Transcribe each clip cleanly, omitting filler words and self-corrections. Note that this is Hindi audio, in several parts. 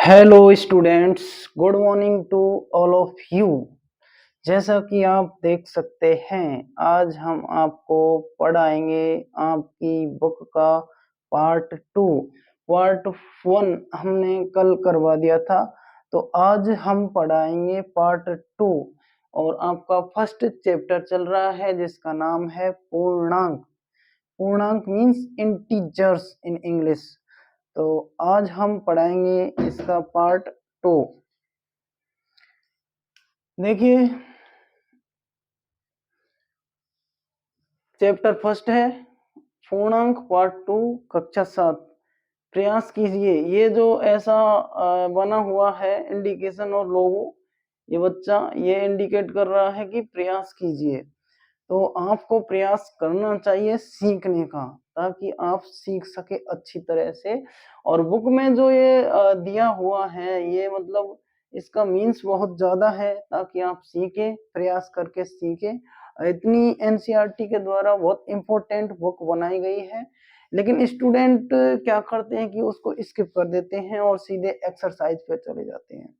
Hello students, good morning to all of you. जैसा कि आप देख सकते हैं, आज हम आपको पढ़ाएंगे आपकी बुक का पार्ट 2। पार्ट 1 हमने कल करवा दिया था, तो आज हम पढ़ाएंगे पार्ट 2। और आपका फर्स्ट चैप्टर चल रहा है जिसका नाम है पूर्णांक। पूर्णांक मीन्स इंटीजर्स इन इंग्लिश। तो आज हम पढ़ाएंगे इसका पार्ट 2। देखिए, चैप्टर फर्स्ट है पूर्णांक पार्ट 2, कक्षा 7। प्रयास कीजिए। ये जो ऐसा बना हुआ है इंडिकेशन और लोगो, ये बच्चा ये इंडिकेट कर रहा है कि प्रयास कीजिए। तो आपको प्रयास करना चाहिए सीखने का, ताकि आप सीख सके अच्छी तरह से। और बुक में जो ये दिया हुआ है, ये मतलब इसका मीन्स बहुत ज्यादा है, ताकि आप सीखें, प्रयास करके सीखें। इतनी एनसीईआरटी के द्वारा बहुत इंपॉर्टेंट बुक बनाई गई है, लेकिन स्टूडेंट क्या करते हैं कि उसको स्किप कर देते हैं और सीधे एक्सरसाइज पे चले जाते हैं।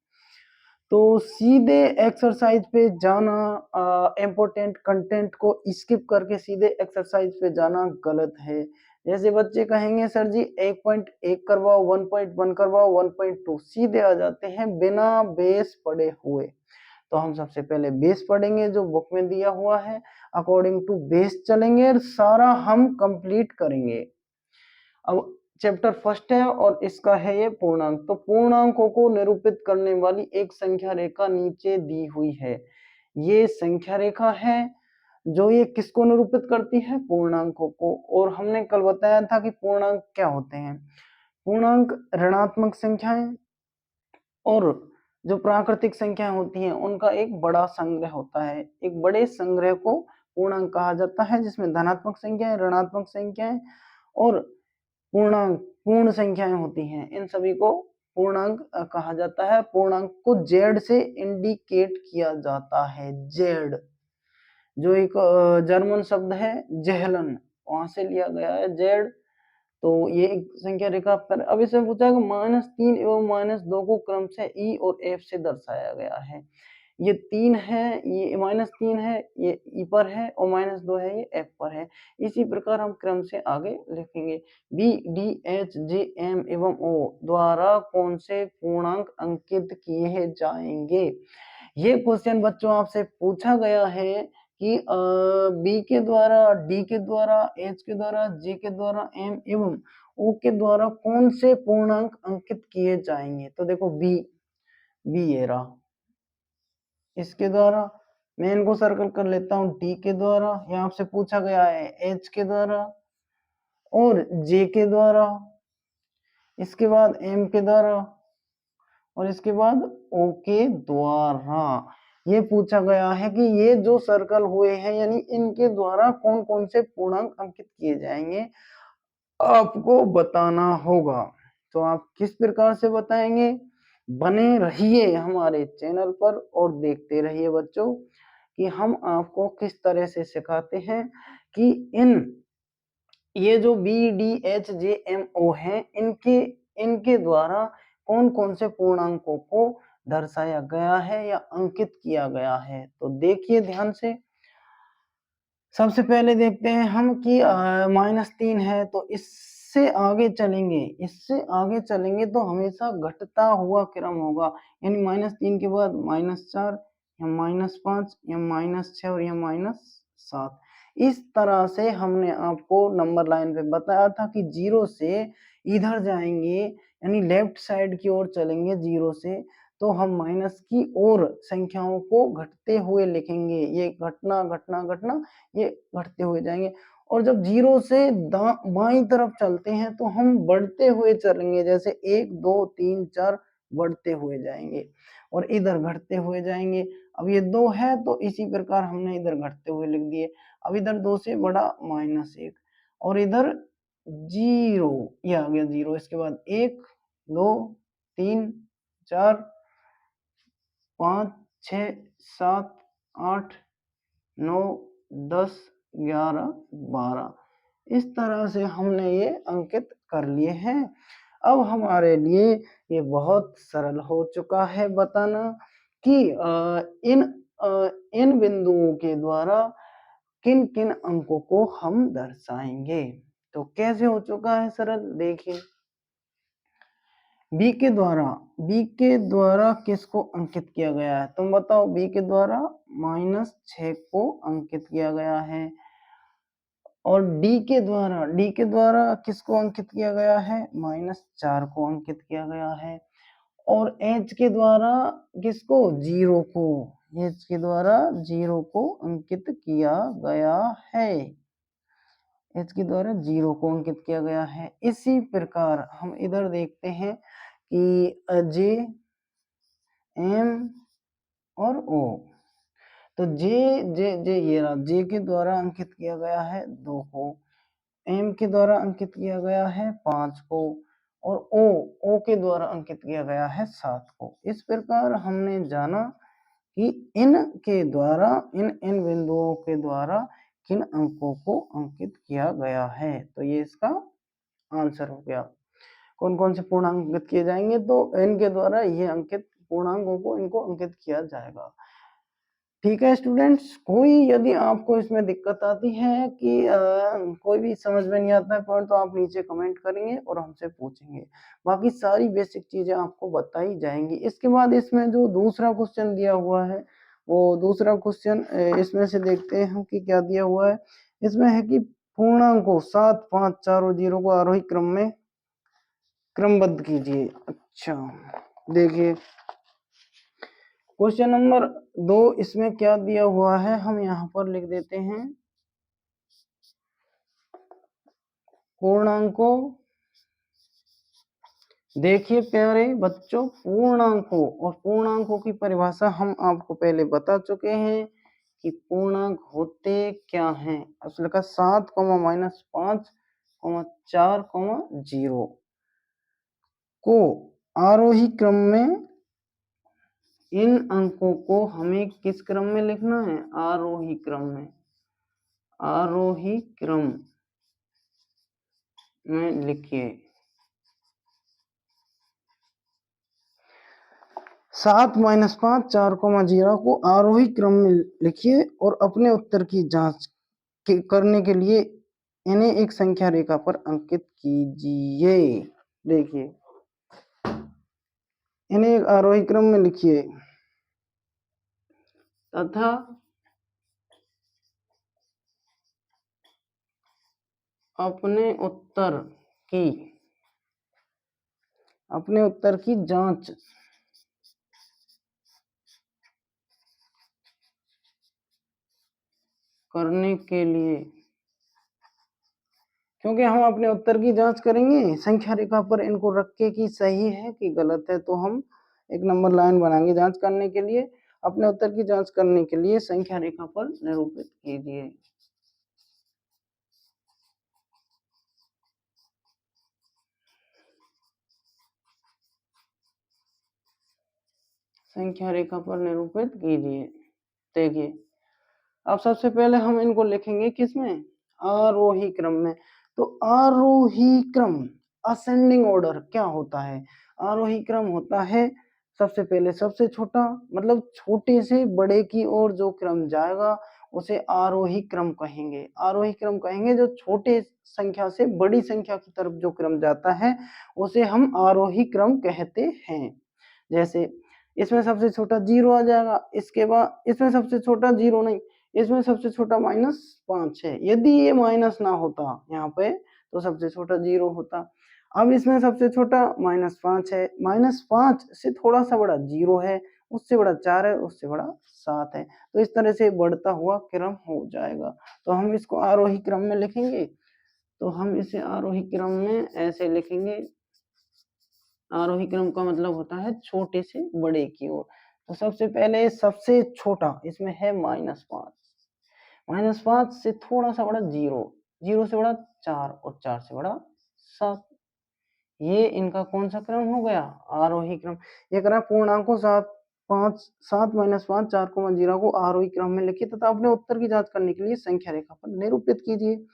तो सीधे एक्सरसाइज पे जाना, इम्पोर्टेंट कंटेंट को स्किप करके सीधे एक्सरसाइज पे जाना गलत है। जैसे बच्चे कहेंगे सर जी 1.1 करवाओ, 1.1 करवाओ, 1.2, सीधे आ जाते हैं बिना बेस पढ़े हुए। तो हम सबसे पहले बेस पढ़ेंगे जो बुक में दिया हुआ है, अकॉर्डिंग टू बेस चलेंगे और सारा हम कंप्लीट करेंगे। अब चैप्टर फर्स्ट है और इसका है ये पूर्णांक। तो पूर्णांकों को निरूपित करने वाली एक संख्या रेखा नीचे दी हुई है। ये संख्या रेखा है जो ये किसको निरूपित करती है? पूर्णांकों को। और हमने कल बताया था कि पूर्णांक क्या होते हैं। पूर्णांक ऋणात्मक संख्याएं और जो प्राकृतिक संख्याएं होती हैं उनका एक बड़ा संग्रह होता है। एक बड़े संग्रह को पूर्णांक कहा जाता है, जिसमें धनात्मक संख्याएं, ऋणात्मक संख्याएं और पूर्णांक पूर्ण संख्याएं होती हैं। इन सभी को पूर्णांक कहा जाता है। पूर्णांक को जेड से इंडिकेट किया जाता है। जेड जो एक जर्मन शब्द है जेहलन, वहां से लिया गया है जेड। तो ये एक संख्या रेखा पर अब इसमें पूछा है -3 एवं -2 को क्रम से ई और एफ से दर्शाया गया है। ये 3 है, ये -3 है, ये ई पर है, और -2 है, ये एफ पर है। इसी प्रकार हम क्रम से आगे लिखेंगे। बी, डी, एच, जे, एम एवं ओ द्वारा कौन से पूर्णांक अंकित किए जाएंगे? ये क्वेश्चन बच्चों आपसे पूछा गया है कि बी के द्वारा, डी के द्वारा, एच के द्वारा, जे के द्वारा, एम एवं ओ के द्वारा कौन से पूर्णांक अंकित किए जाएंगे? तो देखो बी, ये रहा। इसके द्वारा मैं इनको सर्कल कर लेता हूँ। डी के द्वारा यहाँ से पूछा गया है, एच के द्वारा और जे के द्वारा, इसके बाद एम के द्वारा और इसके बाद ओ के द्वारा। ये पूछा गया है कि ये जो सर्कल हुए हैं, यानी इनके द्वारा कौन कौन से पूर्णांक अंकित किए जाएंगे, आपको बताना होगा। तो आप किस प्रकार से बताएंगे? बने रहिए हमारे चैनल पर और देखते रहिए बच्चों कि हम आपको किस तरह से सिखाते हैं कि ये जो बी, डी, एच, जे, एम, ओ हैं, इनके द्वारा कौन कौन से पूर्णांकों को दर्शाया गया है या अंकित किया गया है। तो देखिए ध्यान से। सबसे पहले देखते हैं हम कि -3 है, तो इससे आगे चलेंगे, तो हमेशा घटता हुआ क्रम होगा। यानी -3 के बाद -4 या -5 या -6 और या -7। इस तरह से हमने आपको नंबर लाइन पे बताया था कि 0 से इधर जाएंगे, यानी लेफ्ट साइड की ओर चलेंगे 0 से, तो हम माइनस की ओर संख्याओं को घटते हुए लिखेंगे। ये घटना घटना घटना, ये घटते हुए जाएंगे। और जब 0 से बाईं तरफ चलते हैं तो हम बढ़ते हुए चलेंगे, जैसे 1 2 3 4 बढ़ते हुए जाएंगे और इधर घटते हुए जाएंगे। अब ये 2 है तो इसी प्रकार हमने इधर घटते हुए लिख दिए। अब इधर 2 से बड़ा -1 और इधर 0, ये आ गया 0। इसके बाद 1 2 3 4 5 6 7 8 9 10 11 12। इस तरह से हमने ये अंकित कर लिए हैं। अब हमारे लिए ये बहुत सरल हो चुका है बताना कि इन बिंदुओं के द्वारा किन किन अंकों को हम दर्शाएंगे। तो कैसे हो चुका है सरल, देखिए बी के द्वारा किसको अंकित किया गया है, तुम बताओ। बी के द्वारा -6 को अंकित किया गया है। और डी के द्वारा किसको अंकित किया गया है, -4 को अंकित किया गया है। और एच के द्वारा किसको, 0 को, एच के द्वारा 0 को अंकित किया गया है। एच के द्वारा 0 को अंकित किया गया है। इसी प्रकार हम इधर देखते हैं कि जे, एम और ओ। तो जे जे जे ये रहा, जे के द्वारा अंकित किया गया है 2 को, एम के द्वारा अंकित किया गया है 5 को, और ओ के द्वारा अंकित किया गया है 7 को। इस प्रकार हमने जाना कि इन बिंदुओं के द्वारा किन अंकों को अंकित किया गया है। तो ये इसका आंसर हो गया। कौन कौन से पूर्णांक अंकित किए जाएंगे, तो इन के द्वारा ये अंकित पूर्णांकों को इनको अंकित किया जाएगा। ठीक है स्टूडेंट्स, कोई यदि आपको इसमें दिक्कत आती है कि कोई भी समझ में नहीं आता है पॉइंट, तो आप नीचे कमेंट करेंगे और हमसे पूछेंगे। बाकी सारी बेसिक चीजें आपको बताई जाएंगी। इसके बाद इसमें जो दूसरा क्वेश्चन दिया हुआ है, वो दूसरा क्वेश्चन इसमें से देखते हैं हम कि क्या दिया हुआ है। इसमें है कि पूर्णांकों 7, 5, 4 और 0 को आरोही क्रम में क्रमबद्ध कीजिए। अच्छा देखिए क्वेश्चन नंबर 2, इसमें क्या दिया हुआ है हम यहाँ पर लिख देते हैं। पूर्णांकों, देखिए प्यारे बच्चों, पूर्णांकों और पूर्णांकों की परिभाषा हम आपको पहले बता चुके हैं कि पूर्णांक होते क्या हैं। असल का 7, -5, 4, 0 को आरोही क्रम में, इन अंकों को हमें किस क्रम में लिखना है, आरोही क्रम में, आरोही क्रम में लिखिए। 7, -5, 4, 0 को आरोही क्रम में लिखिए और अपने उत्तर की जांच करने के लिए इन्हें एक संख्या रेखा पर अंकित कीजिए। देखिए इन्हें एक आरोही क्रम में लिखिए तथा अपने उत्तर की जांच करने के लिए, क्योंकि हम अपने उत्तर की जांच करेंगे संख्या रेखा पर इनको रख के कि सही है कि गलत है, तो हम एक नंबर लाइन बनाएंगे जांच करने के लिए। अपने उत्तर की जांच करने के लिए संख्या रेखा पर निरूपित कीजिए। संख्या रेखा पर निरूपित कीजिए। देखिए अब सबसे पहले हम इनको लिखेंगे किसमें, आरोही क्रम में। तो आरोही क्रम, असेंडिंग ऑर्डर क्या होता है, आरोही क्रम होता है सबसे पहले सबसे छोटा, मतलब छोटे से बड़े की ओर जो क्रम जाएगा उसे आरोही क्रम कहेंगे। आरोही क्रम कहेंगे जो छोटे संख्या से बड़ी संख्या की तरफ जो क्रम जाता है उसे हम आरोही क्रम कहते हैं। जैसे इसमें सबसे छोटा 0 आ जाएगा, इसके बाद इसमें सबसे छोटा 0 नहीं, इसमें सबसे छोटा -5 है। यदि ये माइनस ना होता यहाँ पे तो सबसे छोटा 0 होता। अब इसमें सबसे छोटा -5 है, -5 से थोड़ा सा बड़ा 0 है, उससे बड़ा 4 है, उससे बड़ा 7 है। तो इस तरह से बढ़ता हुआ क्रम हो जाएगा। तो हम इसको आरोही क्रम में लिखेंगे। तो हम इसे आरोही क्रम में ऐसे लिखेंगे, आरोही क्रम का मतलब होता है छोटे से बड़े की ओर। तो सबसे पहले सबसे छोटा इसमें है -5, -5 से थोड़ा सा बड़ा 0, 0 से बड़ा 4 और 4 से बड़ा 7। ये इनका कौन सा क्रम हो गया, आरोही क्रम। ये करा पूर्णांकों 7, 5, 7 -5, 4, 0 को आरोही क्रम में लिखिए तथा अपने उत्तर की जांच करने के लिए संख्या रेखा पर निरूपित कीजिए।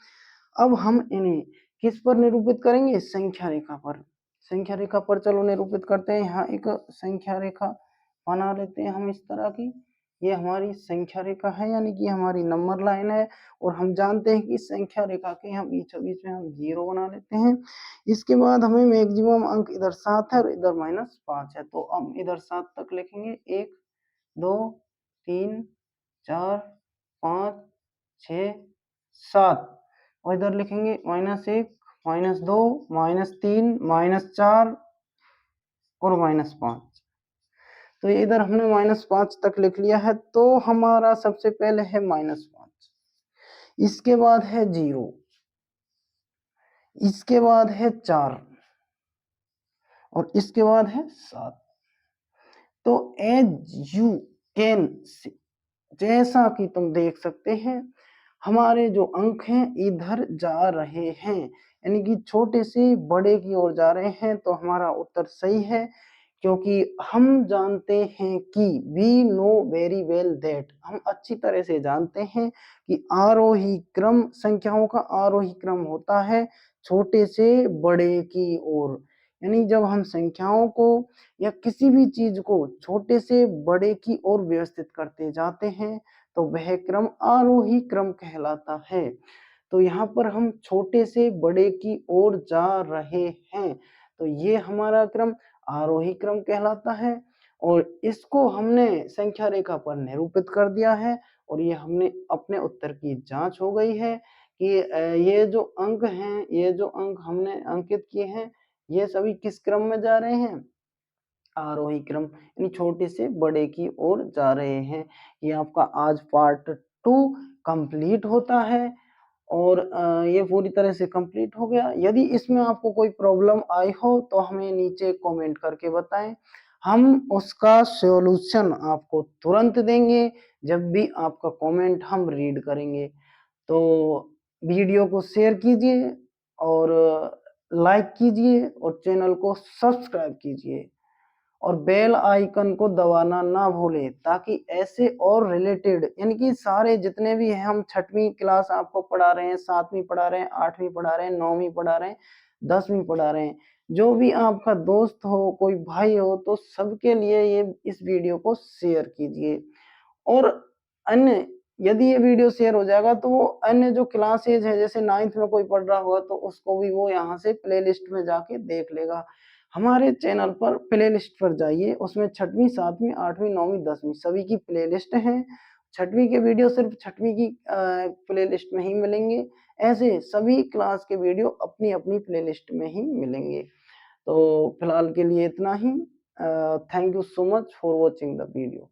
अब हम इन्हें किस पर निरूपित करेंगे, संख्या रेखा पर। संख्या रेखा पर चलो निरूपित करते हैं। यहाँ एक संख्या रेखा बना लेते हैं हम इस तरह की। ये हमारी संख्या रेखा है, यानी कि हमारी नंबर लाइन है, और हम जानते हैं कि संख्या रेखा के हम बीचों बीच में हम 0 बना लेते हैं। इसके बाद हमें मैक्सिमम अंक इधर 7 है और इधर -5 है, तो हम इधर 7 तक लिखेंगे। 1 2 3 4 5 6 7, और इधर लिखेंगे -1 -2 -3 -4 और -5। तो ये इधर हमने -5 तक लिख लिया है। तो हमारा सबसे पहले है -5, इसके बाद है 0, इसके बाद है 4 और इसके बाद है 7। तो एज यू कैन सी, जैसा कि तुम देख सकते हैं, हमारे जो अंक हैं इधर जा रहे हैं, यानी कि छोटे से बड़े की ओर जा रहे हैं। तो हमारा उत्तर सही है, क्योंकि हम जानते हैं कि we know very well that, हम अच्छी तरह से जानते हैं कि आरोही क्रम, संख्याओं का आरोही क्रम होता है छोटे से बड़े की ओर। यानी जब हम संख्याओं को या किसी भी चीज को छोटे से बड़े की ओर व्यवस्थित करते जाते हैं तो वह क्रम आरोही क्रम कहलाता है। तो यहाँ पर हम छोटे से बड़े की ओर जा रहे हैं, तो ये हमारा क्रम आरोही क्रम कहलाता है, और इसको हमने संख्या रेखा पर निरूपित कर दिया है। और ये हमने अपने उत्तर की जांच हो गई है कि ये जो अंक हैं, ये जो अंक हमने अंकित किए हैं, ये सभी किस क्रम में जा रहे हैं? आरोही क्रम, यानी छोटे से बड़े की ओर जा रहे हैं। ये आपका आज पार्ट 2 कंप्लीट होता है, और ये पूरी तरह से कंप्लीट हो गया। यदि इसमें आपको कोई प्रॉब्लम आई हो तो हमें नीचे कमेंट करके बताएं, हम उसका सॉल्यूशन आपको तुरंत देंगे जब भी आपका कमेंट हम रीड करेंगे। तो वीडियो को शेयर कीजिए और लाइक कीजिए और चैनल को सब्सक्राइब कीजिए, और बेल आइकन को दबाना ना भूलें, ताकि ऐसे और रिलेटेड, यानी कि सारे जितने भी हैं, हम 6वीं क्लास आपको पढ़ा रहे हैं, 7वीं पढ़ा रहे हैं, 8वीं पढ़ा रहे हैं, 9वीं पढ़ा रहे हैं, 10वीं पढ़ा रहे हैं, जो भी आपका दोस्त हो, कोई भाई हो, तो सबके लिए ये इस वीडियो को शेयर कीजिए। और अन्य, यदि ये वीडियो शेयर हो जाएगा तो वो अन्य जो क्लासेज है, जैसे 9th में कोई पढ़ रहा होगा तो उसको भी वो यहाँ से प्लेलिस्ट में जाके देख लेगा। हमारे चैनल पर प्लेलिस्ट पर जाइए, उसमें 6वीं 7वीं 8वीं 9वीं 10वीं सभी की प्लेलिस्ट है। 6वीं के वीडियो सिर्फ 6वीं की प्लेलिस्ट में ही मिलेंगे, ऐसे सभी क्लास के वीडियो अपनी अपनी प्लेलिस्ट में ही मिलेंगे। तो फिलहाल के लिए इतना ही। Thank you so much for watching the video.